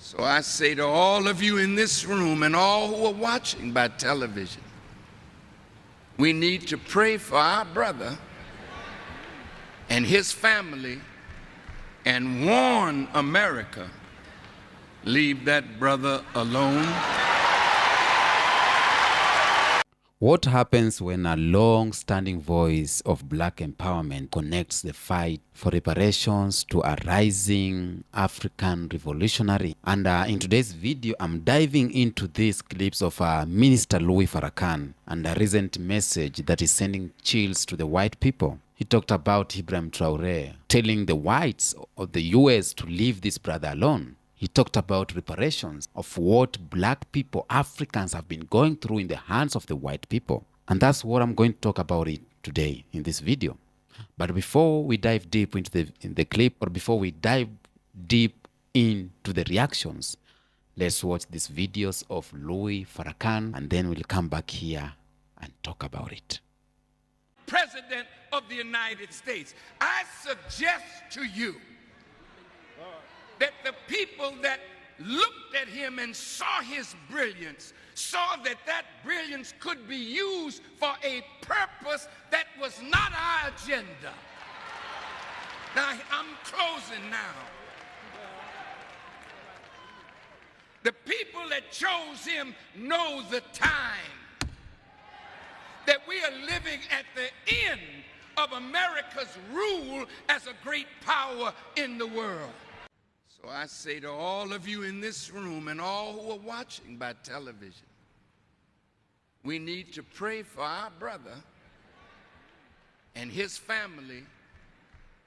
So I say to all of you in this room and all who are watching by television, we need to pray for our brother and his family and warn America, leave that brother alone. What happens when a long-standing voice of black empowerment connects the fight for reparations to a rising African revolutionary? And in today's video, I'm diving into these clips of Minister Louis Farrakhan and a recent message that is sending chills to the white people. He talked about Ibrahim Traore telling the whites of the US to leave this brother alone. He talked about reparations of what black people, Africans, have been going through in the hands of the white people. And that's what I'm going to talk about it today in this video. But before we dive deep into the clip, or before we dive deep into the reactions, let's watch these videos of Louis Farrakhan, and then we'll come back here and talk about it. President of the United States, I suggest to you that the people that looked at him and saw his brilliance, saw that that brilliance could be used for a purpose that was not our agenda. Now, I'm closing now. The people that chose him know the time that we are living at the end of America's rule as a great power in the world. So I say to all of you in this room and all who are watching by television, we need to pray for our brother and his family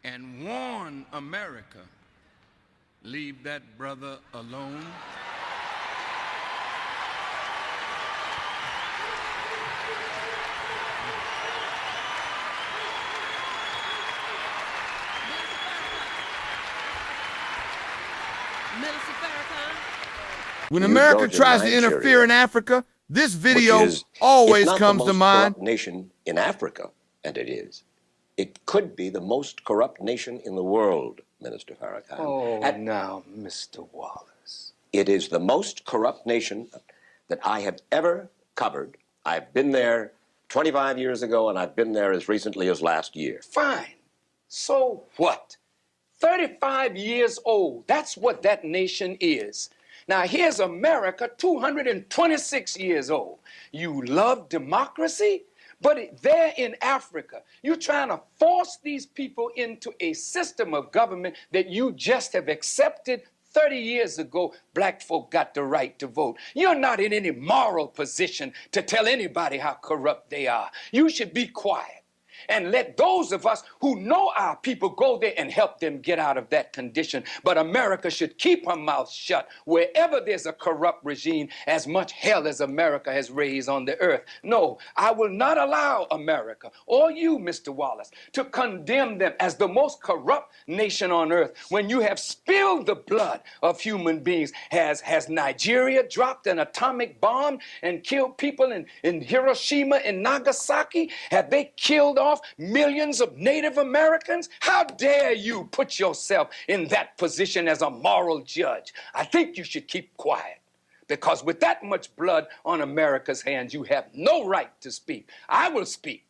and warn America, leave that brother alone. When America tries to interfere in Africa, this video always comes to mind. Nation in Africa, and it is. It could be the most corrupt nation in the world, Minister Farrakhan. Oh, now, Mr. Wallace. It is the most corrupt nation that I have ever covered. I've been there 25 years ago, and I've been there as recently as last year. Fine. So what? 35 years old. That's what that nation is. Now, here's America, 226 years old. You love democracy, but there in Africa, you're trying to force these people into a system of government that you just have accepted. 30 years ago, black folk got the right to vote. You're not in any moral position to tell anybody how corrupt they are. You should be quiet and let those of us who know our people go there and help them get out of that condition. But America should keep her mouth shut wherever there's a corrupt regime, as much hell as America has raised on the earth. No, I will not allow America or you, Mr. Wallace, to condemn them as the most corrupt nation on earth when you have spilled the blood of human beings. Has Nigeria dropped an atomic bomb and killed people in Hiroshima and Nagasaki? Have they killed off millions of Native Americans? How dare you put yourself in that position as a moral judge? I think you should keep quiet, because with that much blood on America's hands, you have no right to speak. I will speak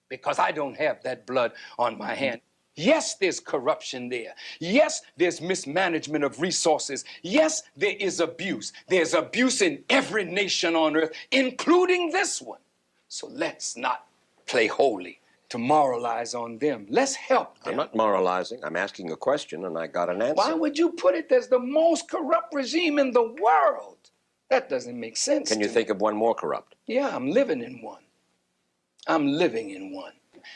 because I don't have that blood on my hand. Yes, there's corruption there. Yes, there's mismanagement of resources. Yes, there is abuse. There's abuse in every nation on earth, including this one. So let's not play holy to moralize on them. Let's help them. I'm not moralizing. I'm asking a question, and I got an answer. Why would you put it as the most corrupt regime in the world? That doesn't make sense. Can you think of one more corrupt? Yeah, I'm living in one. I'm living in one.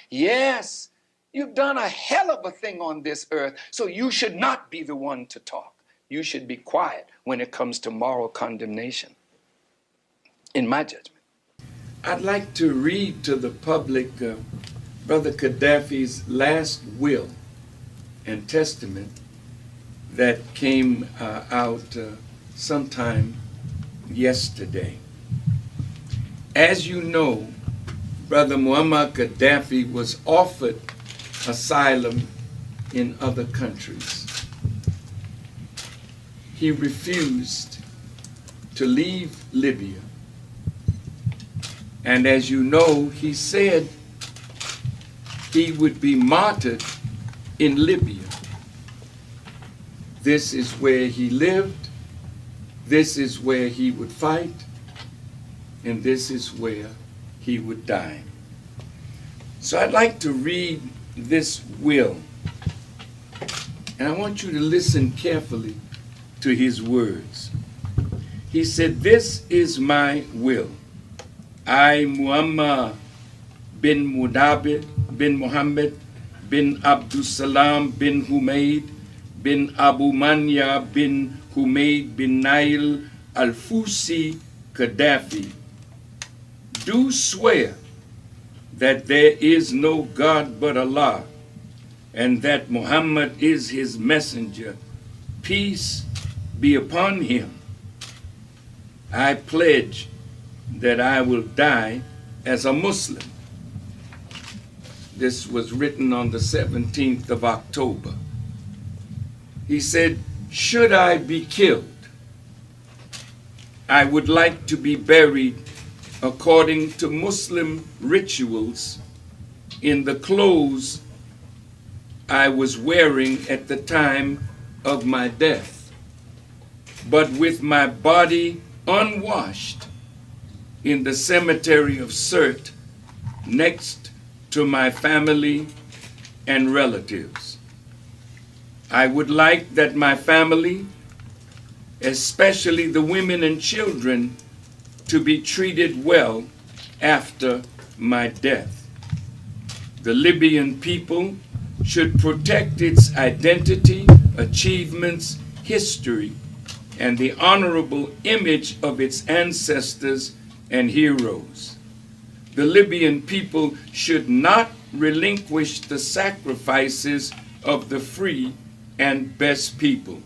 Yes, you've done a hell of a thing on this earth, so you should not be the one to talk. You should be quiet when it comes to moral condemnation, in my judgment. I'd like to read to the public Brother Gaddafi's last will and testament that came out sometime yesterday. As you know, Brother Muammar Gaddafi was offered asylum in other countries. he refused to leave Libya. And as you know, he said he would be martyred in Libya. This is where he lived, this is where he would fight, and this is where he would die. So I'd like to read this will, and I want you to listen carefully to his words. He said, "This is my will. I, Muhammad bin Mudabir bin Muhammad bin Abdussalam bin Humaid bin Abu Manya bin Humaid bin Nail al-Fusi Gaddafi, do swear that there is no God but Allah, and that Muhammad is his messenger, peace be upon him. I pledge that I will die as a Muslim." This was written on the 17th of October. He said, "Should I be killed, I would like to be buried according to Muslim rituals in the clothes I was wearing at the time of my death, but with my body unwashed in the cemetery of Sirte next to my family and relatives. I would like that my family, especially the women and children, to be treated well after my death. The Libyan people should protect its identity, achievements, history, and the honorable image of its ancestors and heroes. The Libyan people should not relinquish the sacrifices of the free and best people.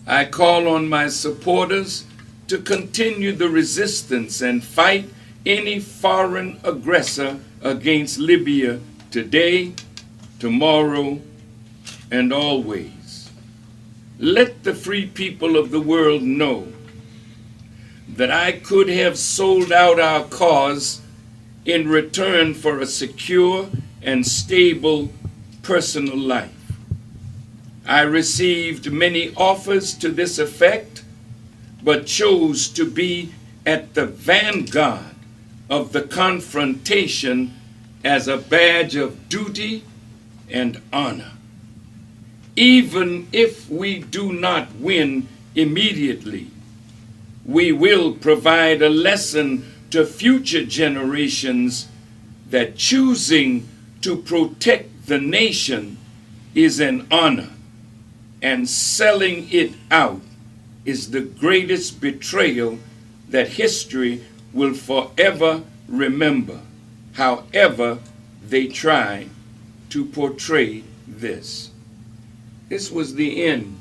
I call on my supporters to continue the resistance and fight any foreign aggressor against Libya today, tomorrow, and always. Let the free people of the world know that I could have sold out our cause in return for a secure and stable personal life. I received many offers to this effect, but chose to be at the vanguard of the confrontation as a badge of duty and honor. Even if we do not win immediately, we will provide a lesson to future generations that choosing to protect the nation is an honor, and selling it out is the greatest betrayal that history will forever remember, however they try to portray this." This was the end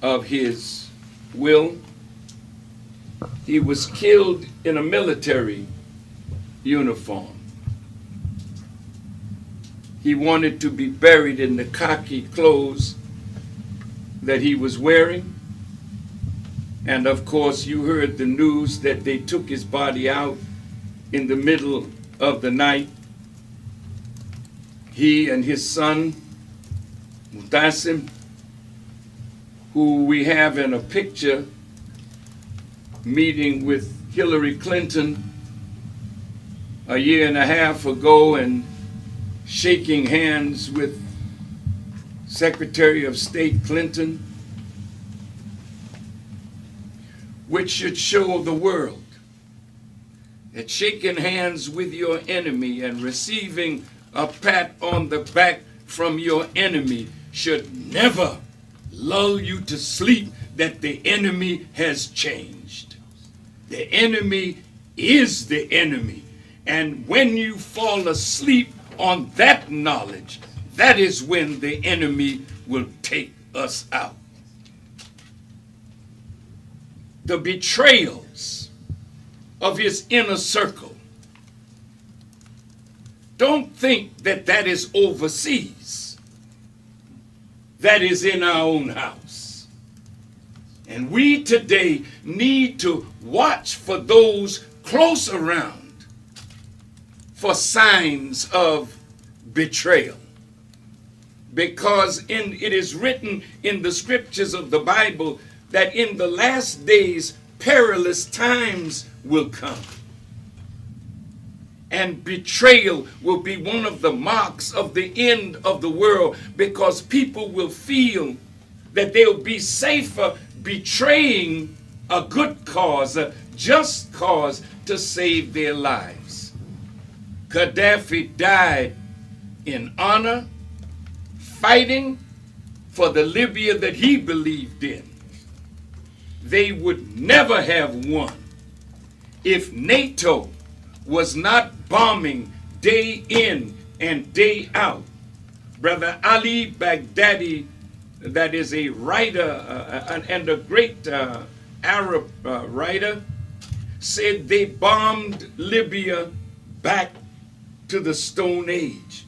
of his will. He was killed in a military uniform. He wanted to be buried in the khaki clothes that he was wearing. And of course, you heard the news that they took his body out in the middle of the night. He and his son, Mutasim, who we have in a picture meeting with Hillary Clinton a year and a half ago and shaking hands with Secretary of State Clinton, which should show the world that shaking hands with your enemy and receiving a pat on the back from your enemy should never lull you to sleep that the enemy has changed. The enemy is the enemy. And when you fall asleep on that knowledge, that is when the enemy will take us out. The betrayals of his inner circle. Don't think that that is overseas. That is in our own house. And we today need to watch for those close around for signs of betrayal. Because it is written in the scriptures of the Bible that in the last days perilous times will come. And betrayal will be one of the marks of the end of the world, because people will feel that they'll be safer betraying a good cause, a just cause, to save their lives. Gaddafi died in honor, fighting for the Libya that he believed in. They would never have won if NATO was not bombing day in and day out. Brother Ali Baghdadi, that is a writer and a great Arab writer, said they bombed Libya back to the Stone Age.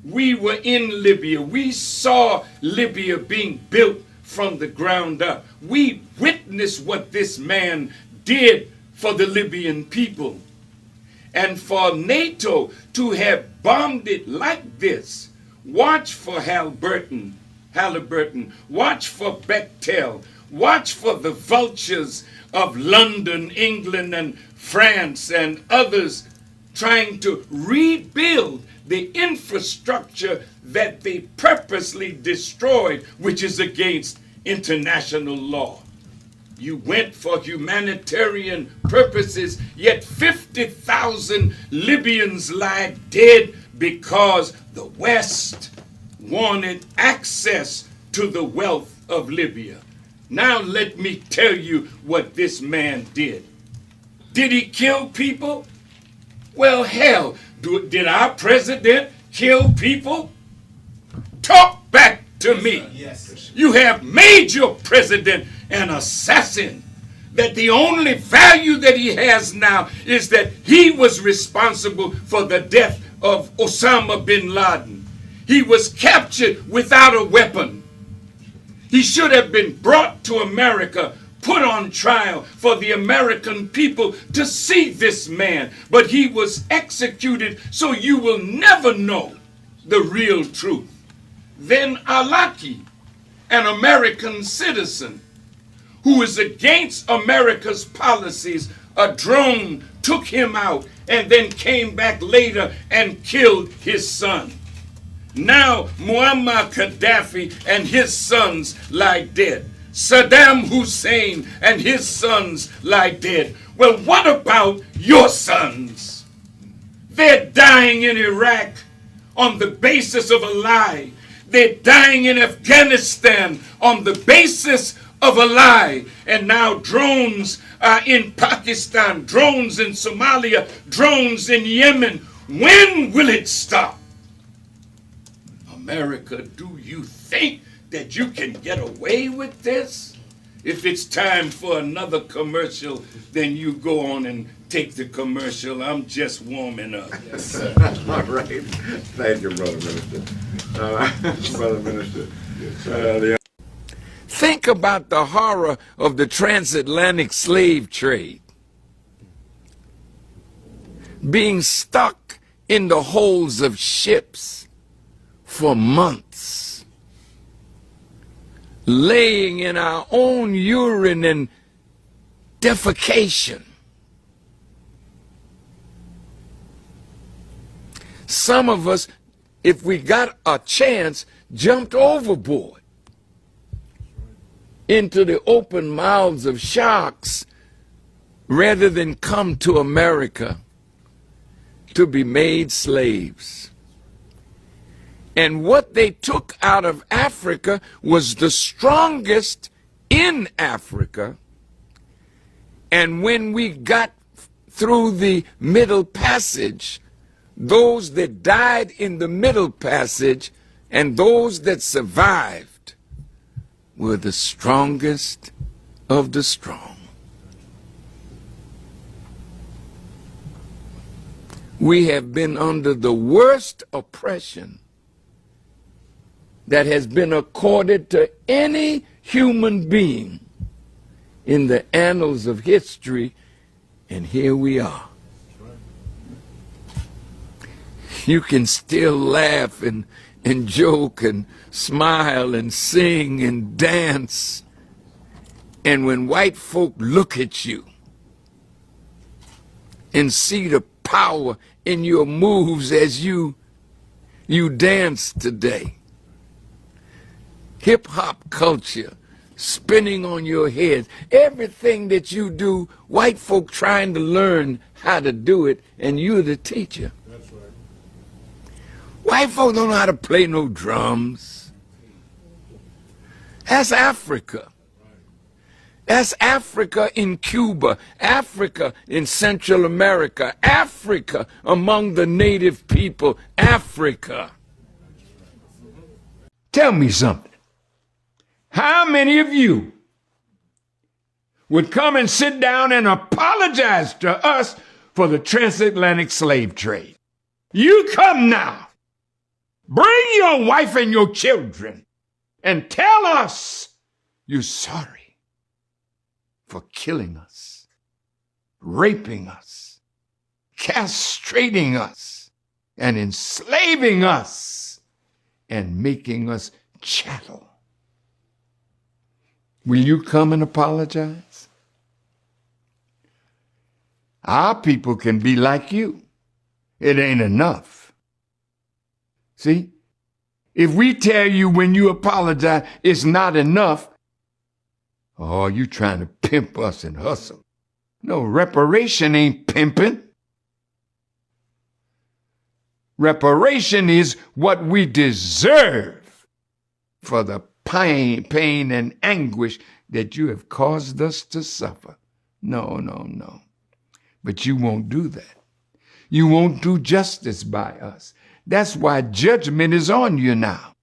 We were in Libya. We saw Libya being built from the ground up. We witnessed what this man did for the Libyan people. And for NATO to have bombed it like this, watch for Halliburton, watch for Bechtel, watch for the vultures of London, England, and France, and others trying to rebuild the infrastructure that they purposely destroyed, which is against international law. You went for humanitarian purposes, yet 50,000 Libyans lie dead because the West wanted access to the wealth of Libya. Now let me tell you what this man did. Did he kill people? Well, hell, did our president kill people? Talk back to me. Yes. You have made your president an assassin. That the only value that he has now is that he was responsible for the death of Osama bin Laden. He was captured without a weapon. He should have been brought to America, put on trial for the American people to see this man. But he was executed, so you will never know the real truth. Then Alaki, an American citizen who is against America's policies, a drone took him out and then came back later and killed his son. Now Muammar Gaddafi and his sons lie dead. Saddam Hussein and his sons lie dead. Well, what about your sons? They're dying in Iraq on the basis of a lie. They're dying in Afghanistan on the basis of a lie. And now drones are in Pakistan, drones in Somalia, drones in Yemen. When will it stop? America, do you think that you can get away with this? If it's time for another commercial, then you go on and take the commercial. I'm just warming up. Yes, sir. All right. Thank you, Brother Minister. Brother Minister. Think about the horror of the transatlantic slave trade. Being stuck in the holds of ships for months. Laying in our own urine and defecation. Some of us, if we got a chance, jumped overboard into the open mouths of sharks rather than come to America to be made slaves. And what they took out of Africa was the strongest in Africa. And when we got through the Middle Passage, those that died in the Middle Passage and those that survived were the strongest of the strong. We have been under the worst oppression that has been accorded to any human being in the annals of history, and here we are. You can still laugh and joke and smile and sing and dance. And when white folk look at you and see the power in your moves as you dance today, hip-hop culture spinning on your head, everything that you do, white folk trying to learn how to do it, and you're the teacher. That's right. White folk don't know how to play no drums. That's Africa. That's Africa in Cuba, Africa in Central America, Africa among the native people, Africa. Tell me something. How many of you would come and sit down and apologize to us for the transatlantic slave trade? You come now. Bring your wife and your children and tell us you're sorry for killing us, raping us, castrating us, and enslaving us, and making us chattel. Will you come and apologize? Our people can be like you. It ain't enough. See? If we tell you when you apologize it's not enough, oh, you trying to pimp us and hustle. No, reparation ain't pimping. Reparation is what we deserve for the pain and anguish that you have caused us to suffer. No. But you won't do that. You won't do justice by us. That's why judgment is on you now.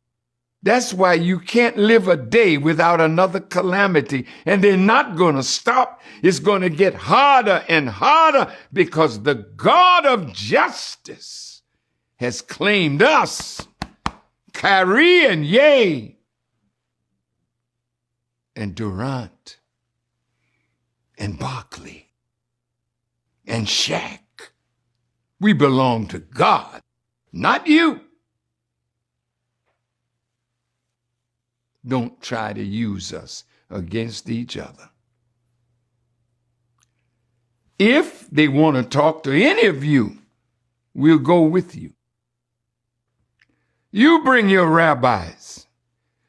That's why you can't live a day without another calamity, and they're not going to stop. It's going to get harder and harder because the God of justice has claimed us, Kyrie and Ye, and Durant, and Barkley, and Shaq. We belong to God, not you. Don't try to use us against each other. If they want to talk to any of you, we'll go with you. You bring your rabbis.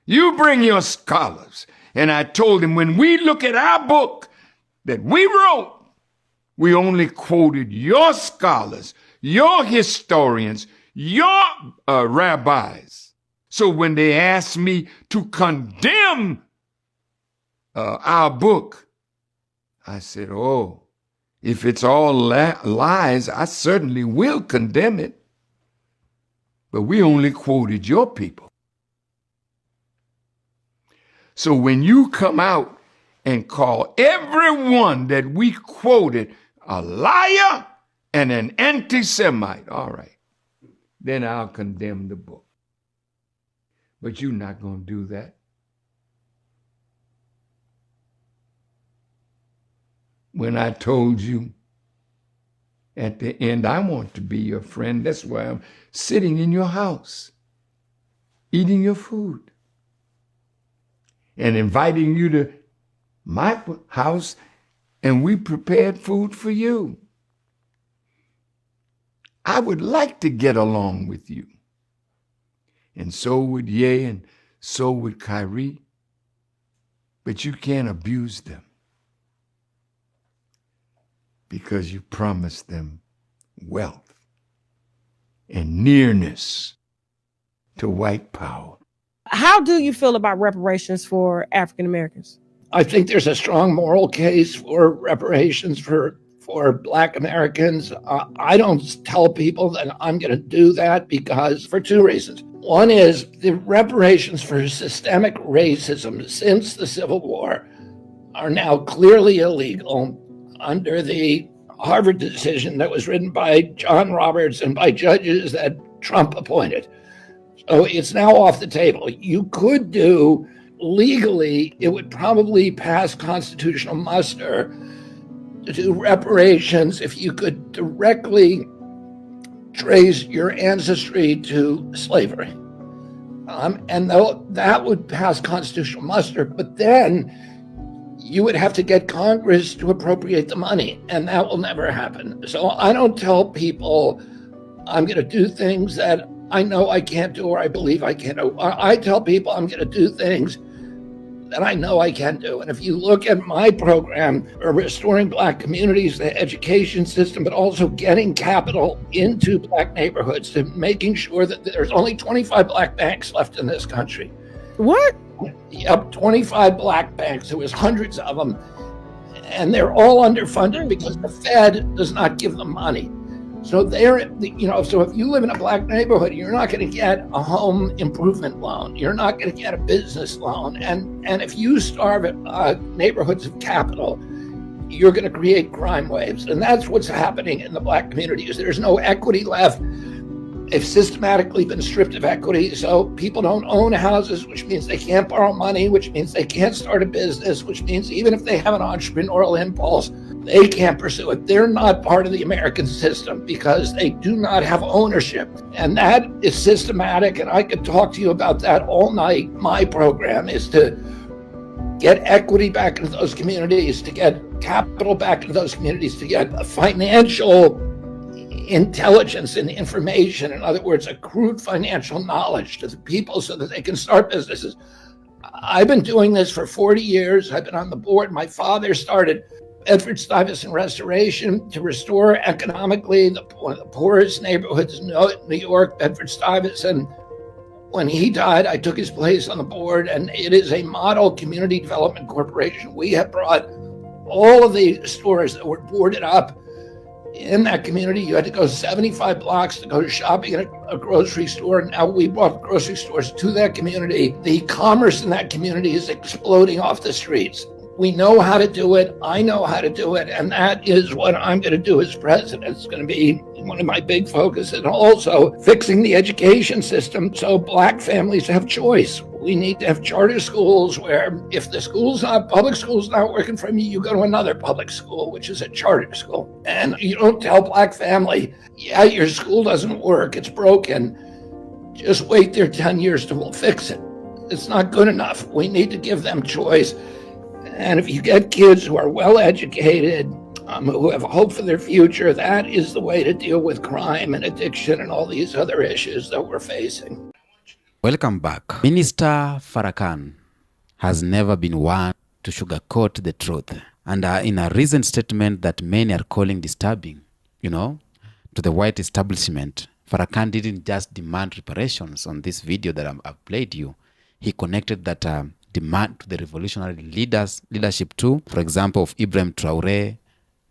You bring your scholars. And I told him, when we look at our book that we wrote, we only quoted your scholars, your historians, your rabbis. So when they asked me to condemn our book, I said, oh, if it's all lies, I certainly will condemn it. But we only quoted your people. So when you come out and call everyone that we quoted a liar and an anti-Semite, all right, then I'll condemn the book. But you're not going to do that. When I told you at the end, I want to be your friend, that's why I'm sitting in your house, eating your food, and inviting you to my house, and we prepared food for you. I would like to get along with you. And so would Ye, and so would Kyrie. But you can't abuse them because you promised them wealth and nearness to white power. How do you feel about reparations for African Americans? I think there's a strong moral case for reparations for Black Americans. I don't tell people that I'm going to do that because for two reasons. One is the reparations for systemic racism since the Civil War are now clearly illegal under the Harvard decision that was written by John Roberts and by judges that Trump appointed. So it's now off the table. You could do legally, it would probably pass constitutional muster to do reparations if you could directly trace your ancestry to slavery. And that would pass constitutional muster, but then you would have to get Congress to appropriate the money, and that will never happen. So I don't tell people I'm going to do things that I know I can't do or I believe I can't do. I tell people I'm going to do things that I know I can do. And if you look at my program, restoring Black communities, the education system, but also getting capital into Black neighborhoods and making sure that there's only 25 Black banks left in this country. What? Yep, 25 Black banks. There was hundreds of them. And they're all underfunded because the Fed does not give them money. So so if you live in a Black neighborhood, you're not going to get a home improvement loan. You're not going to get a business loan. And if you starve neighborhoods of capital, you're going to create crime waves. And that's what's happening in the Black communities. There's no equity left. They've systematically been stripped of equity. So people don't own houses, which means they can't borrow money, which means they can't start a business, which means even if they have an entrepreneurial impulse, they can't pursue it. They're not part of the American system because they do not have ownership. And that is systematic. And I could talk to you about that all night. My program is to get equity back into those communities, to get capital back into those communities, to get financial intelligence and information, in other words, accrued financial knowledge to the people so that they can start businesses. I've been doing this for 40 years. I've been on the board. My father started Bedford-Stuyvesant Restoration to restore economically one of the poorest neighborhoods in New York, Bedford-Stuyvesant. When he died, I took his place on the board, and it is a model community development corporation. We have brought all of the stores that were boarded up in that community. You had to go 75 blocks to go shopping at a grocery store. Now we brought grocery stores to that community. The commerce in that community is exploding off the streets. We know how to do it. I know how to do it. And that is what I'm going to do as president. It's going to be one of my big focuses. And also fixing the education system so Black families have choice. We need to have charter schools where if the public school's not working for you, you go to another public school, which is a charter school. And you don't tell Black family, yeah, your school doesn't work, it's broken. Just wait there 10 years till we'll fix it. It's not good enough. We need to give them choice. And if you get kids who are well educated, who have hope for their future, that is the way to deal with crime and addiction and all these other issues that we're facing. Welcome back. Minister Farrakhan has never been one to sugarcoat the truth. And in a recent statement that many are calling disturbing, to the white establishment, Farrakhan didn't just demand reparations on this video that I've played you. He connected that demand to the revolutionary leadership too. For example, of Ibrahim Traore,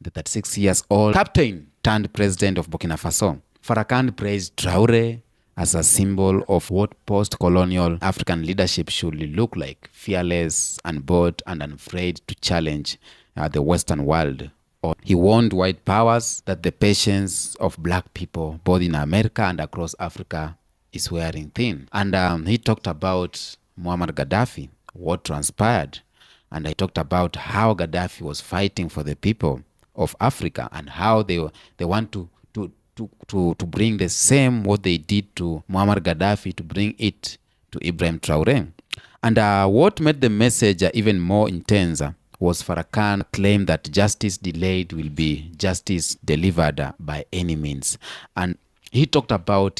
the 36 years old captain turned president of Burkina Faso. Farrakhan praised Traore as a symbol of what post-colonial African leadership should look like: fearless, unbold, and unafraid to challenge the Western world. He warned white powers that the patience of Black people, both in America and across Africa, is wearing thin. And he talked about Muammar Gaddafi, what transpired. And I talked about how Gaddafi was fighting for the people of Africa and how they want to bring the same what they did to Muammar Gaddafi, to bring it to Ibrahim Traore. And what made the message even more intense was Farrakhan claimed that justice delayed will be justice delivered by any means. And he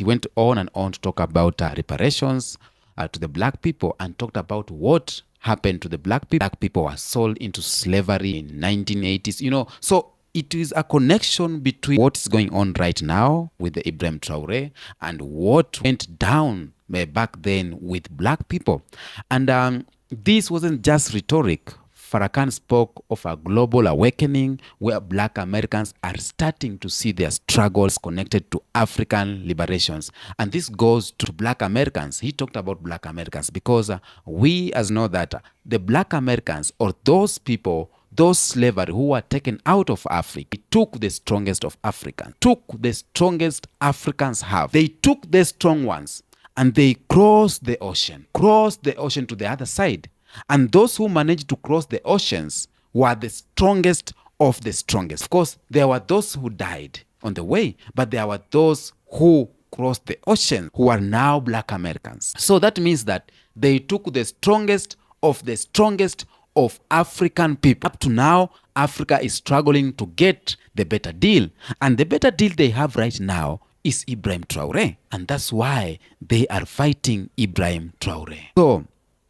went on and on to talk about reparations to the Black people, and talked about what happened to the Black people. Black people were sold into slavery in 1980s, so it is a connection between what is going on right now with the Ibrahim Traore and what went down back then with Black people. And this wasn't just rhetoric. Farrakhan spoke of a global awakening where Black Americans are starting to see their struggles connected to African liberations. And this goes to Black Americans. He talked about Black Americans because we know that the Black Americans, or those people, those slavery who were taken out of Africa, took the strongest of Africans, took the strongest Africans have. They took the strong ones and they crossed the ocean to the other side. And those who managed to cross the oceans were the strongest of the strongest. Of course, there were those who died on the way, but there were those who crossed the ocean who are now black Americans. So that means that they took the strongest of African people. Up to now, Africa is struggling to get the better deal. And the better deal they have right now is Ibrahim Traore. And that's why they are fighting Ibrahim Traore. So,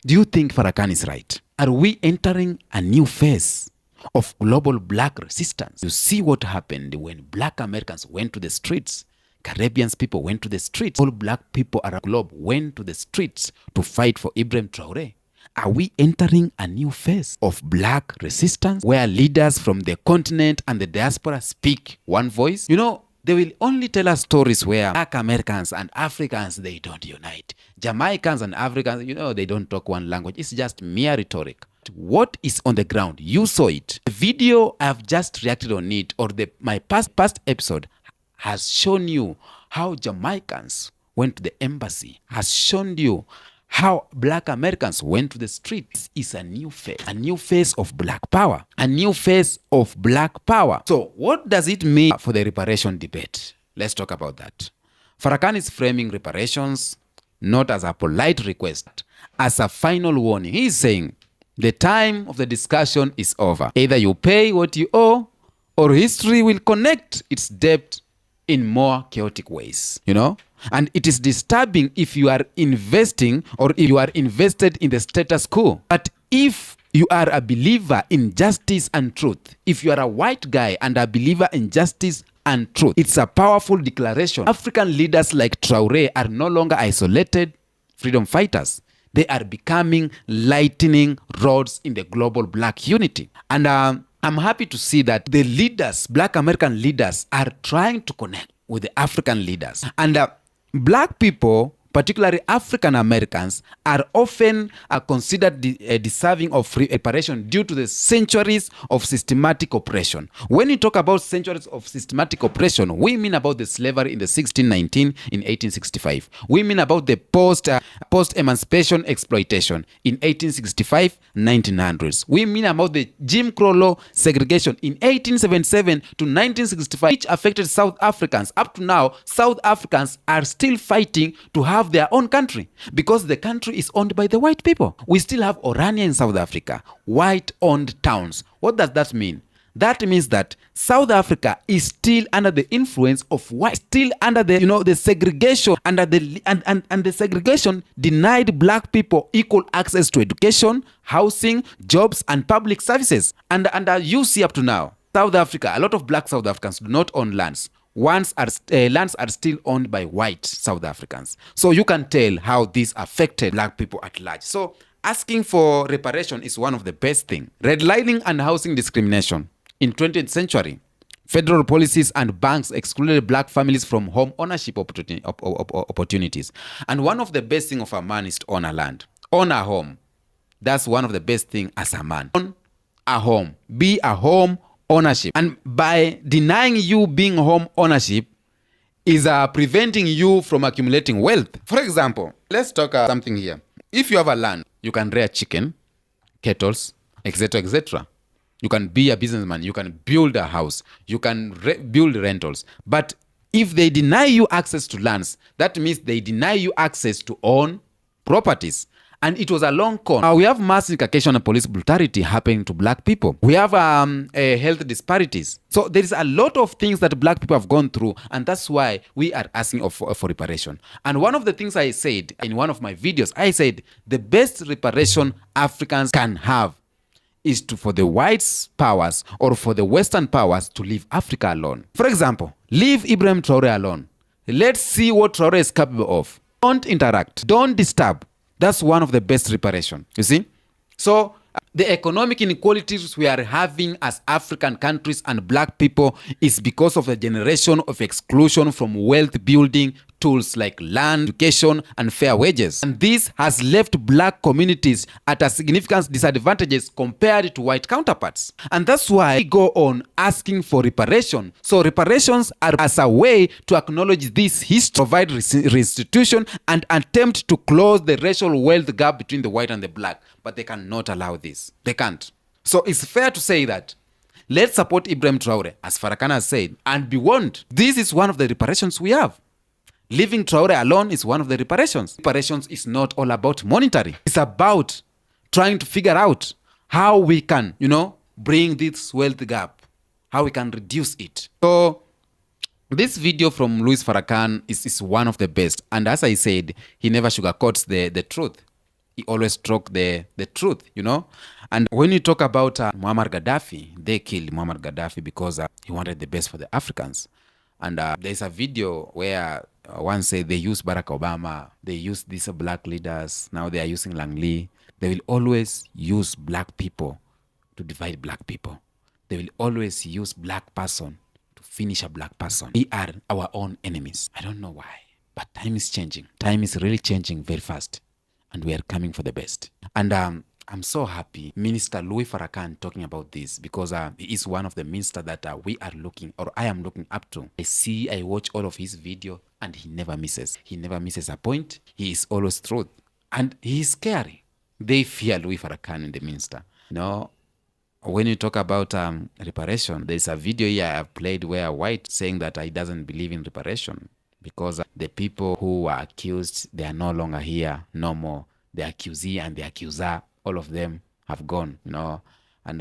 do you think Farrakhan is right? Are we entering a new phase of global black resistance? You see what happened when black Americans went to the streets. Caribbean people went to the streets. All black people around the globe went to the streets to fight for Ibrahim Traore. Are we entering a new phase of black resistance where leaders from the continent and the diaspora speak one voice? You know, they will only tell us stories where black Americans and Africans, they don't unite. Jamaicans and Africans, you know, they don't talk one language. It's just mere rhetoric. What is on the ground? You saw it. The video I've just reacted on it, or my past episode has shown you how Jamaicans went to the embassy, has shown you how black Americans went to the streets. Is a new phase of black power, a new phase of black power. So what does it mean for the reparation debate? Let's talk about that. Farrakhan is framing reparations not as a polite request, as a final warning. He is saying the time of the discussion is over. Either you pay what you owe, or history will connect its debt in more chaotic ways, you know? And it is disturbing if you are investing or if you are invested in the status quo. But if you are a believer in justice and truth, if you are a white guy and a believer in justice and truth, it's a powerful declaration. African leaders like Traore are no longer isolated freedom fighters. They are becoming lightning rods in the global black unity. And I'm happy to see that the leaders, black American leaders, are trying to connect with the African leaders. And black people, particularly African Americans, are often considered deserving of reparation due to the centuries of systematic oppression. When we talk about centuries of systematic oppression, we mean about the slavery in the 1619 in 1865. We mean about the post-emancipation exploitation in 1865, 1900s. We mean about the Jim Crow law segregation in 1877 to 1965, which affected South Africans. Up to now, South Africans are still fighting to have their own country because the country is owned by the white people. We still have Orania in South Africa, white-owned towns. What does that mean? That means that South Africa is still under the influence of white, still under the, the segregation, under the and the segregation denied black people equal access to education, housing, jobs, and public services. And you see up to now, South Africa, a lot of black South Africans do not own lands. Lands are still owned by white South Africans. So you can tell how this affected black people at large. So asking for reparation is one of the best things. Redlining and housing discrimination. In 20th century, federal policies and banks excluded black families from home ownership opportunities. And one of the best things of a man is to own a land, own a home. That's one of the best things as a man. Own a home, be a home ownership. And by denying you being home ownership is preventing you from accumulating wealth. For example, let's talk something here. If you have a land, you can rear chicken, kettles, etc., etc. You can be a businessman. You can build a house. You can build rentals. But if they deny you access to lands, that means they deny you access to own properties. And it was a long con. We have mass incarceration and police brutality happening to black people. We have health disparities. So there is a lot of things that black people have gone through, and that's why we are asking for reparation. And one of the things I said in one of my videos, I said the best reparation Africans can have is for the white powers or for the Western powers to leave Africa alone. For example, leave Ibrahim Traore alone. Let's see what Traore is capable of. Don't interact. Don't disturb. That's one of the best reparation, you see? So the economic inequalities we are having as African countries and black people is because of a generation of exclusion from wealth building tools like land, education, and fair wages. And this has left black communities at a significant disadvantage compared to white counterparts. And that's why we go on asking for reparation. So reparations are as a way to acknowledge this history, provide restitution, and attempt to close the racial wealth gap between the white and the black. But they cannot allow this. They can't. So it's fair to say that let's support Ibrahim Traore, as Farrakhan has said, and beyond. This is one of the reparations we have. Leaving Traore alone is one of the reparations. Reparations is not all about monetary. It's about trying to figure out how we can, bring this wealth gap, how we can reduce it. So this video from Louis Farrakhan is one of the best. And as I said, he never sugarcoats the truth. He always struck the truth, And when you talk about Muammar Gaddafi, they killed Muammar Gaddafi because he wanted the best for the Africans. And there's a video where one said they use Barack Obama, they use these black leaders, now they are using Langley. They will always use black people to divide black people. They will always use black person to finish a black person. We are our own enemies. I don't know why, but time is changing. Time is really changing very fast. And we are coming for the best. And I'm so happy Minister Louis Farrakhan talking about this, because he is one of the ministers that we are looking, or I am looking up to. I watch all of his video, and he never misses. He never misses a point. He is always truth. And he is scary. They fear Louis Farrakhan in the minister. When you talk about reparation, there's a video here I have played where White saying that he doesn't believe in reparation, because the people who were accused, they are no longer here, no more. The accusee and the accuser, all of them have gone, And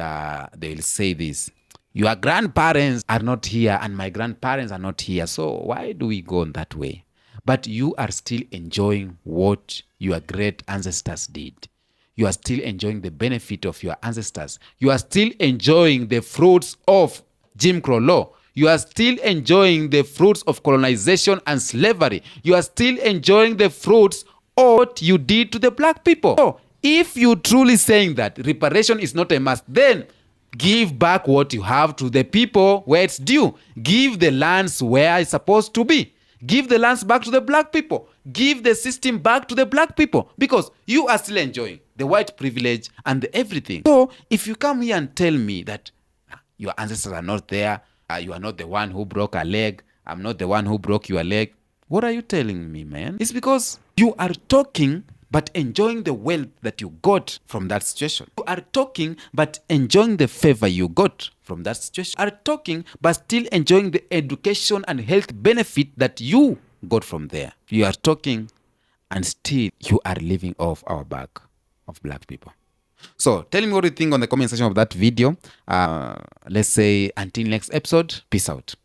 they will say this: your grandparents are not here and my grandparents are not here. So why do we go on that way? But you are still enjoying what your great ancestors did. You are still enjoying the benefit of your ancestors. You are still enjoying the fruits of Jim Crow law. You are still enjoying the fruits of colonization and slavery. You are still enjoying the fruits of what you did to the black people. So, if you truly saying that reparation is not a must, then give back what you have to the people where it's due. Give the lands where it's supposed to be. Give the lands back to the black people. Give the system back to the black people, because you are still enjoying the white privilege and the everything. So if you come here and tell me that your ancestors are not there, you are not the one who broke a leg, I'm not the one who broke your leg, what are you telling me, man? It's because you are talking but enjoying the wealth that you got from that situation. You are talking but enjoying the favor you got from that situation. You are talking but still enjoying the education and health benefit that you got from there. You are talking and still you are living off our back of black people. So tell me what you think on the comment section of that video. Let's say until next episode, peace out.